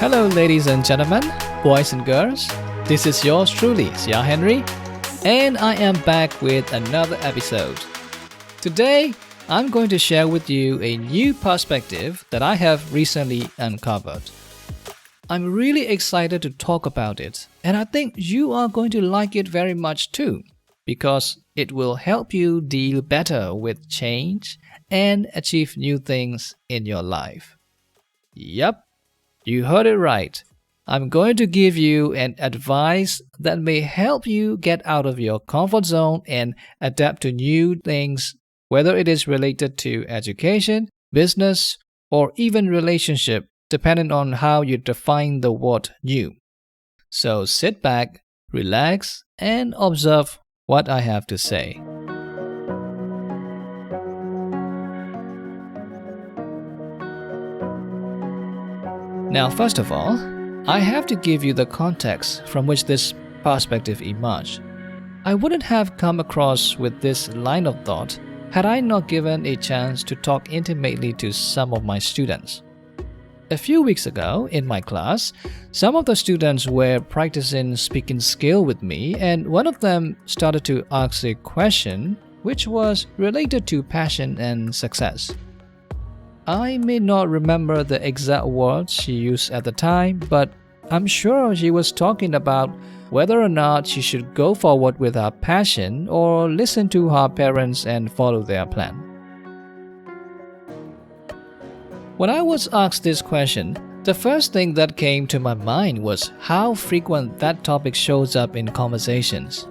Hello, ladies and gentlemen, boys and girls. This is yours truly, Sayar Henry, and I am back with another episode. Today, I'm going to share with you a new perspective that I have recently uncovered. I'm really excited to talk about it, and I think you are going to like it very much too, because it will help you deal better with change and achieve new things in your life. Yep, you heard it right. I'm going to give you an advice that may help you get out of your comfort zone and adapt to new things, whether it is related to education, business, or even relationship, depending on how you define the word new. So sit back, relax, and observe what I have to say. Now, first of all, I have to give you the context from which this perspective emerged. I wouldn't have come across with this line of thought had I not given a chance to talk intimately to some of my students. A few weeks ago, in my class, some of the students were practicing speaking skill with me, and one of them started to ask a question which was related to passion and success. I may not remember the exact words she used at the time, but I'm sure she was talking about whether or not she should go forward with her passion or listen to her parents and follow their plan. When I was asked this question, the first thing that came to my mind was how frequent that topic shows up in conversations.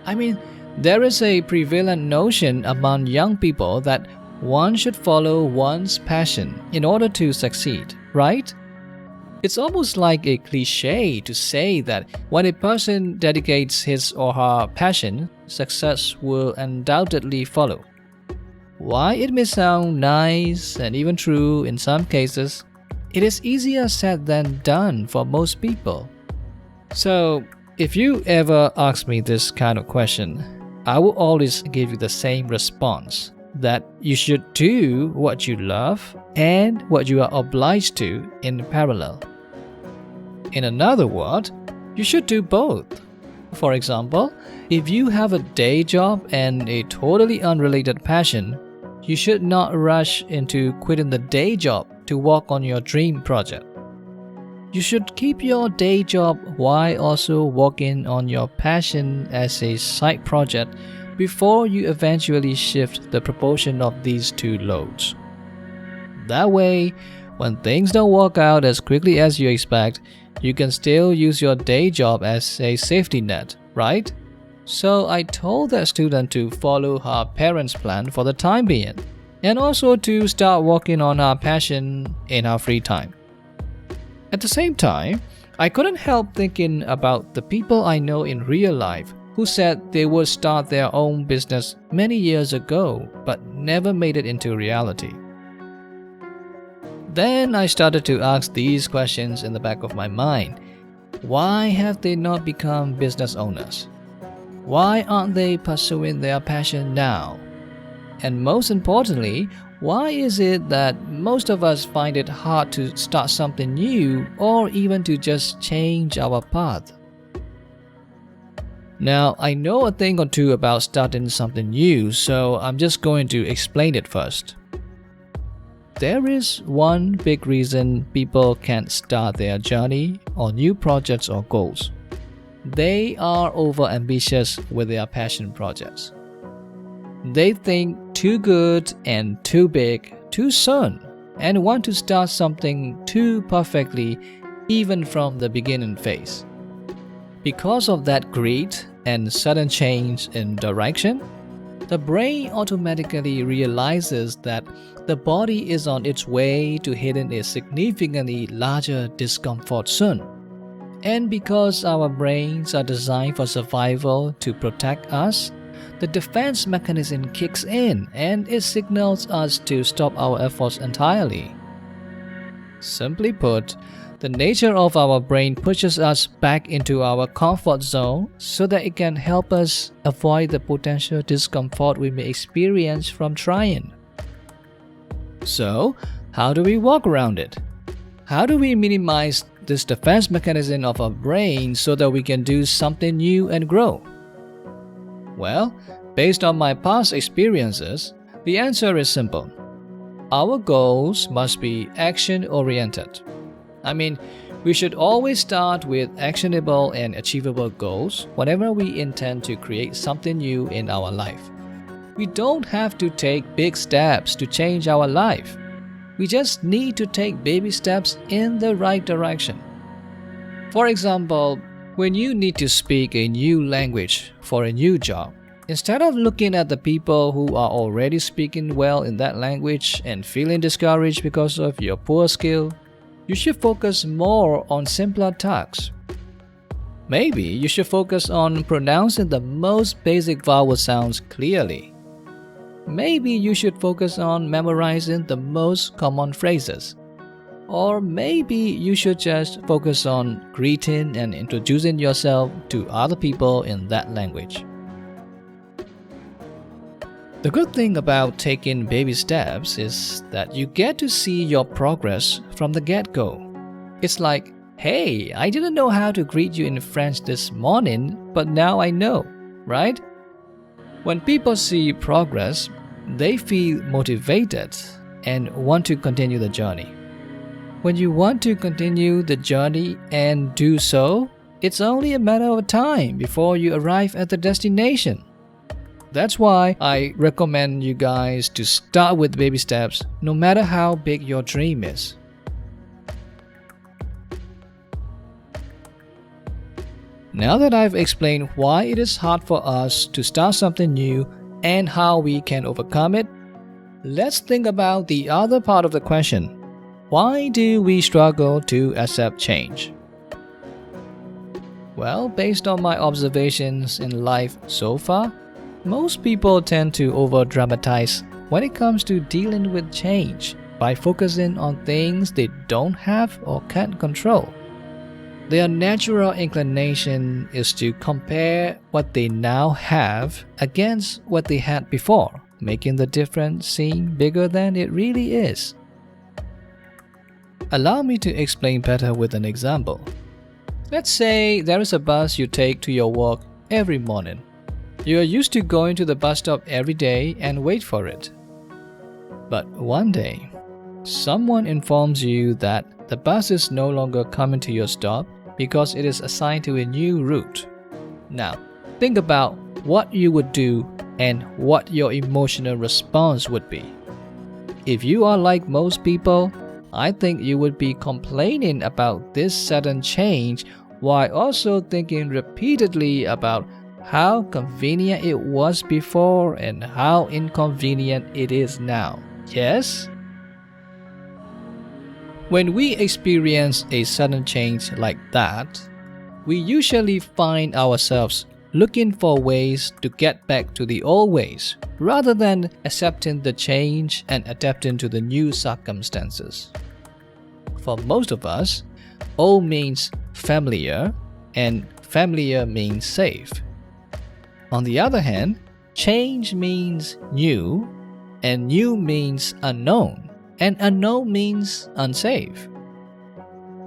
I mean, there is a prevalent notion among young people that one should follow one's passion in order to succeed, right? It's almost like a cliche to say that when a person dedicates his or her passion, success will undoubtedly follow. While it may sound nice and even true in some cases, it is easier said than done for most people. So, if you ever ask me this kind of question, I will always give you the same response, that you should do what you love and what you are obliged to in parallel. In another word, you should do both. For example, if you have a day job and a totally unrelated passion, you should not rush into quitting the day job to work on your dream project. You should keep your day job while also working on your passion as a side project before you eventually shift the proportion of these two loads. That way, when things don't work out as quickly as you expect, you can still use your day job as a safety net, right? So I told that student to follow her parents' plan for the time being, and also to start working on her passion in her free time. At the same time, I couldn't help thinking about the people I know in real life who said they would start their own business many years ago but never made it into reality. Then I started to ask these questions in the back of my mind. Why have they not become business owners? Why aren't they pursuing their passion now? And most importantly, why is it that most of us find it hard to start something new or even to just change our path? Now, I know a thing or two about starting something new, so I'm just going to explain it first. There is one big reason people can't start their journey or new projects or goals. They are overambitious with their passion projects. They think too good and too big too soon and want to start something too perfectly even from the beginning phase. Because of that greed and sudden change in direction, the brain automatically realizes that the body is on its way to hitting a significantly larger discomfort soon. And because our brains are designed for survival to protect us, the defense mechanism kicks in and it signals us to stop our efforts entirely. Simply put, the nature of our brain pushes us back into our comfort zone so that it can help us avoid the potential discomfort we may experience from trying. So, how do we work around it? How do we minimize this defense mechanism of our brain so that we can do something new and grow? Well, based on my past experiences, the answer is simple. Our goals must be action-oriented. I mean, we should always start with actionable and achievable goals whenever we intend to create something new in our life. We don't have to take big steps to change our life. We just need to take baby steps in the right direction. For example, when you need to speak a new language for a new job, instead of looking at the people who are already speaking well in that language and feeling discouraged because of your poor skill, you should focus more on simpler tasks. Maybe you should focus on pronouncing the most basic vowel sounds clearly. Maybe you should focus on memorizing the most common phrases. Or maybe you should just focus on greeting and introducing yourself to other people in that language. The good thing about taking baby steps is that you get to see your progress from the get-go. It's like, hey, I didn't know how to greet you in French this morning, but now I know, right? When people see progress, they feel motivated and want to continue the journey. When you want to continue the journey and do so, it's only a matter of time before you arrive at the destination. That's why I recommend you guys to start with baby steps, no matter how big your dream is. Now that I've explained why it is hard for us to start something new and how we can overcome it, let's think about the other part of the question. Why do we struggle to accept change? Well, based on my observations in life so far, most people tend to over-dramatize when it comes to dealing with change by focusing on things they don't have or can't control. Their natural inclination is to compare what they now have against what they had before, making the difference seem bigger than it really is. Allow me to explain better with an example. Let's say there is a bus you take to your work every morning. You are used to going to the bus stop every day and wait for it. But one day, someone informs you that the bus is no longer coming to your stop because it is assigned to a new route. Now, think about what you would do and what your emotional response would be. If you are like most people, I think you would be complaining about this sudden change while also thinking repeatedly about how convenient it was before and how inconvenient it is now. Yes? When we experience a sudden change like that, we usually find ourselves looking for ways to get back to the old ways rather than accepting the change and adapting to the new circumstances. For most of us, old means familiar and familiar means safe. On the other hand, change means new, and new means unknown, and unknown means unsafe.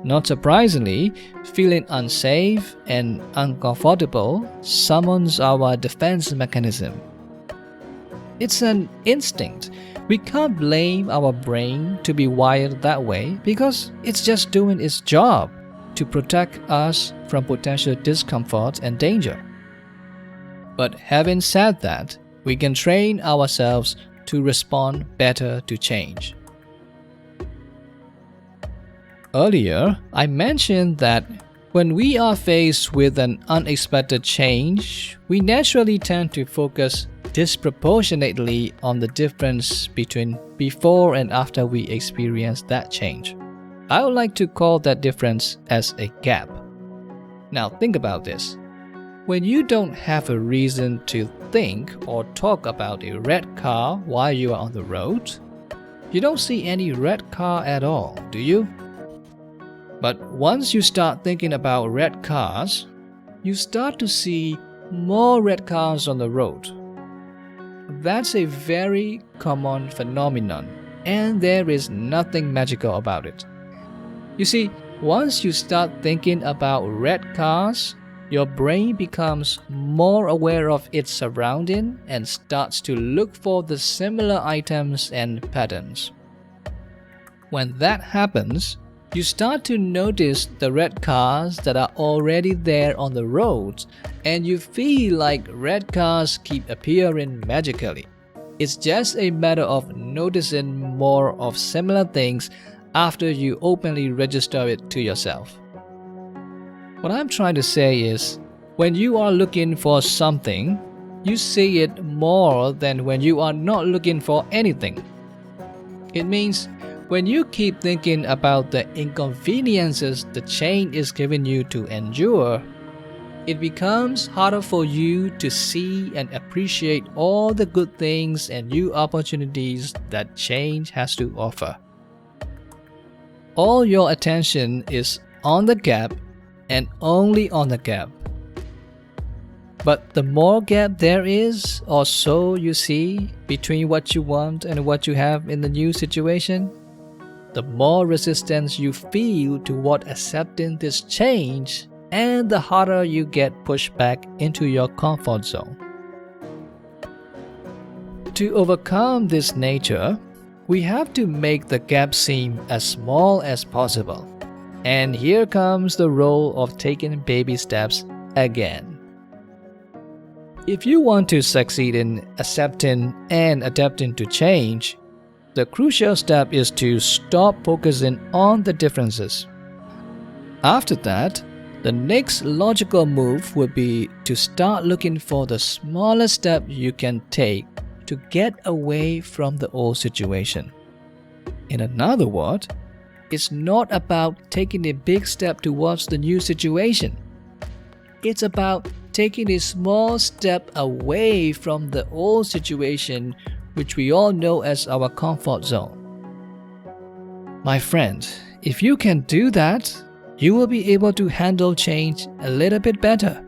Not surprisingly, feeling unsafe and uncomfortable summons our defense mechanism. It's an instinct. We can't blame our brain to be wired that way because it's just doing its job to protect us from potential discomfort and danger. But having said that, we can train ourselves to respond better to change. Earlier, I mentioned that when we are faced with an unexpected change, we naturally tend to focus disproportionately on the difference between before and after we experience that change. I would like to call that difference as a gap. Now think about this. When you don't have a reason to think or talk about a red car while you are on the road, you don't see any red car at all, do you? But once you start thinking about red cars, you start to see more red cars on the road. That's a very common phenomenon, and there is nothing magical about it. You see, once you start thinking about red cars, your brain becomes more aware of its surrounding and starts to look for the similar items and patterns. When that happens, you start to notice the red cars that are already there on the roads, and you feel like red cars keep appearing magically. It's just a matter of noticing more of similar things after you openly register it to yourself. What I'm trying to say is, when you are looking for something, you see it more than when you are not looking for anything. It means when you keep thinking about the inconveniences the chain is giving you to endure, it becomes harder for you to see and appreciate all the good things and new opportunities that change has to offer. All your attention is on the gap and only on the gap. But the more gap there is, or so you see, between what you want and what you have in the new situation, the more resistance you feel toward accepting this change, and the harder you get pushed back into your comfort zone. To overcome this nature, we have to make the gap seem as small as possible. And here comes the role of taking baby steps again. If you want to succeed in accepting and adapting to change, the crucial step is to stop focusing on the differences. After that, the next logical move would be to start looking for the smallest step you can take to get away from the old situation. In another words, it's not about taking a big step towards the new situation. It's about taking a small step away from the old situation, which we all know as our comfort zone. My friend, if you can do that, you will be able to handle change a little bit better.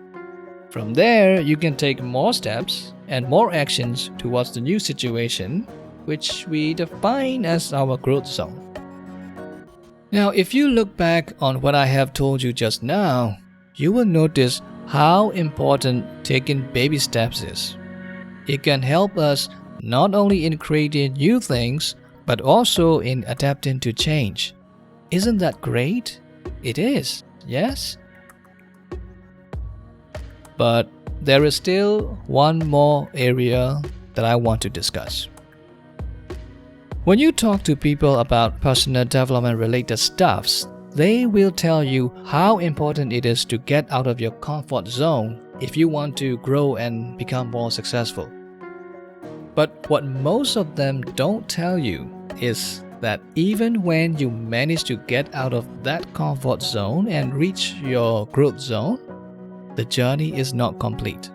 From there, you can take more steps and more actions towards the new situation, which we define as our growth zone. Now, if you look back on what I have told you just now, you will notice how important taking baby steps is. It can help us not only in creating new things, but also in adapting to change. Isn't that great? It is, yes? But there is still one more area that I want to discuss. When you talk to people about personal development related stuffs, they will tell you how important it is to get out of your comfort zone if you want to grow and become more successful. But what most of them don't tell you is that even when you manage to get out of that comfort zone and reach your growth zone, the journey is not complete.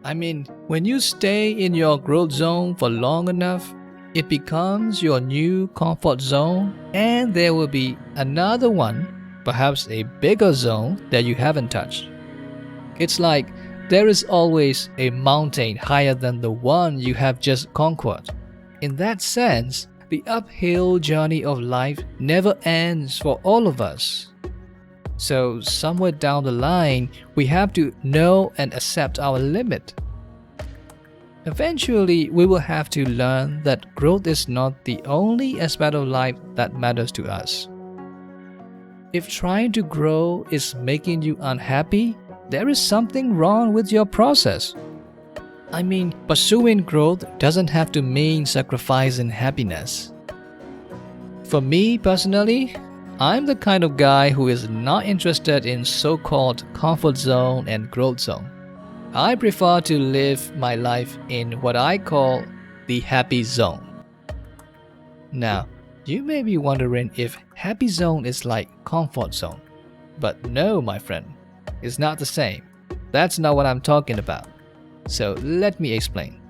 I mean, when you stay in your growth zone for long enough, it becomes your new comfort zone, and there will be another one, perhaps a bigger zone that you haven't touched. It's like there is always a mountain higher than the one you have just conquered. In that sense, the uphill journey of life never ends for all of us. So somewhere down the line, we have to know and accept our limit. Eventually, we will have to learn that growth is not the only aspect of life that matters to us. If trying to grow is making you unhappy, there is something wrong with your process. I mean, pursuing growth doesn't have to mean sacrificing happiness. For me personally, I'm the kind of guy who is not interested in so-called comfort zone and growth zone. I prefer to live my life in what I call the happy zone. Now, you may be wondering if happy zone is like comfort zone. But no, my friend, it's not the same. That's not what I'm talking about. So let me explain.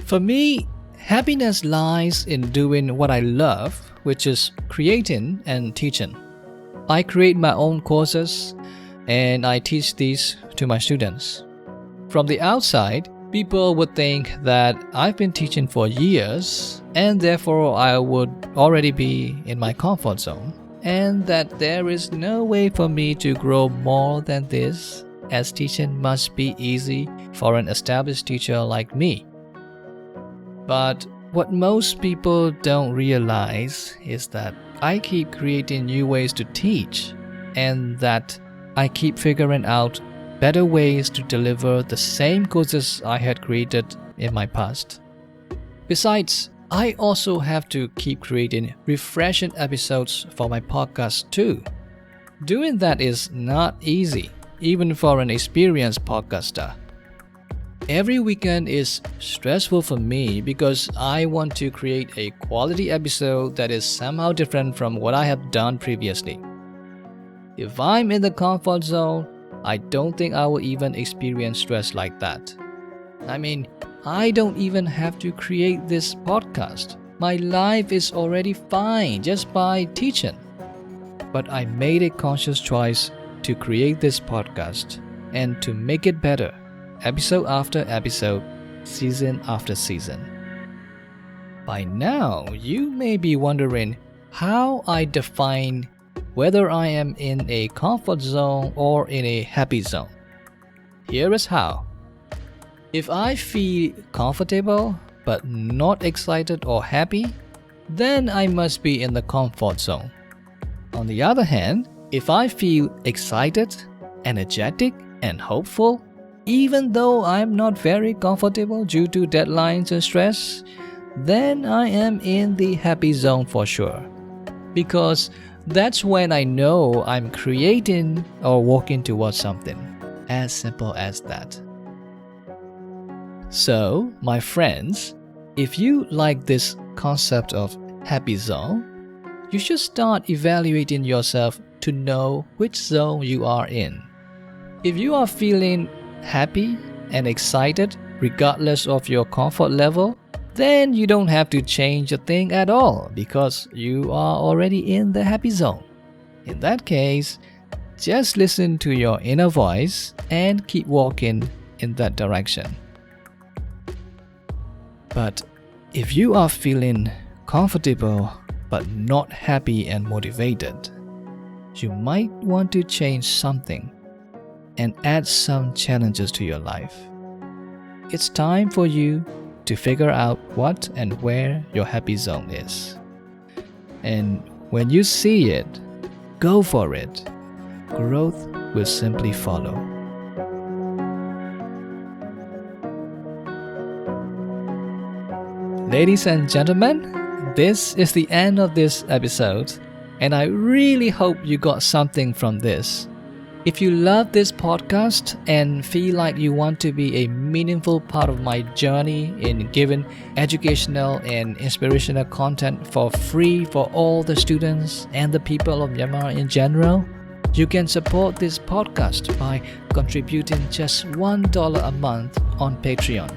For me, happiness lies in doing what I love, which is creating and teaching. I create my own courses and I teach these to my students. From the outside, people would think that I've been teaching for years and therefore I would already be in my comfort zone. and that there is no way for me to grow more than this, as teaching must be easy for an established teacher like me. But what most people don't realize is that I keep creating new ways to teach, and that I keep figuring out better ways to deliver the same courses I had created in my past. Besides, I also have to keep creating refreshing episodes for my podcast too. Doing that is not easy, even for an experienced podcaster. Every weekend is stressful for me because I want to create a quality episode that is somehow different from what I have done previously. If I'm in the comfort zone, I don't think I will even experience stress like that. I don't even have to create this podcast. My life is already fine just by teaching. But I made a conscious choice to create this podcast and to make it better, episode after episode, season after season. By now, you may be wondering how I define whether I am in a comfort zone or in a happy zone. Here is how. If I feel comfortable but not excited or happy, then I must be in the comfort zone. On the other hand, if I feel excited, energetic, and hopeful, even though I'm not very comfortable due to deadlines and stress, then I am in the happy zone for sure. Because that's when I know I'm creating or working towards something. As simple as that. So, my friends, if you like this concept of happy zone, you should start evaluating yourself to know which zone you are in. If you are feeling happy and excited regardless of your comfort level, then you don't have to change a thing at all because you are already in the happy zone. In that case, just listen to your inner voice and keep walking in that direction. But if you are feeling comfortable but not happy and motivated, you might want to change something and add some challenges to your life. It's time for you to figure out what and where your happy zone is. And when you see it, go for it. Growth will simply follow. Ladies and gentlemen, this is the end of this episode, and I really hope you got something from this. If you love this podcast and feel like you want to be a meaningful part of my journey in giving educational and inspirational content for free for all the students and the people of Myanmar in general, you can support this podcast by contributing just $1 a month on Patreon.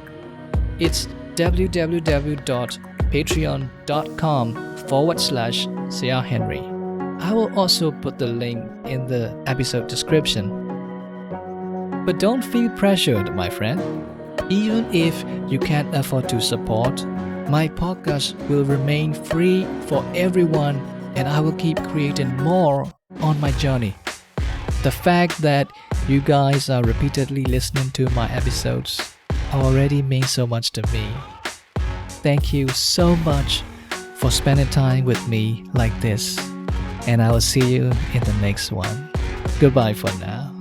It's www.patreon.com/Sayar Henry. I will also put the link in the episode description. But don't feel pressured, my friend. Even if you can't afford to support, my podcast will remain free for everyone, and I will keep creating more on my journey. The fact that you guys are repeatedly listening to my episodes already means so much to me. Thank you so much for spending time with me like this, and I will see you in the next one. Goodbye for now.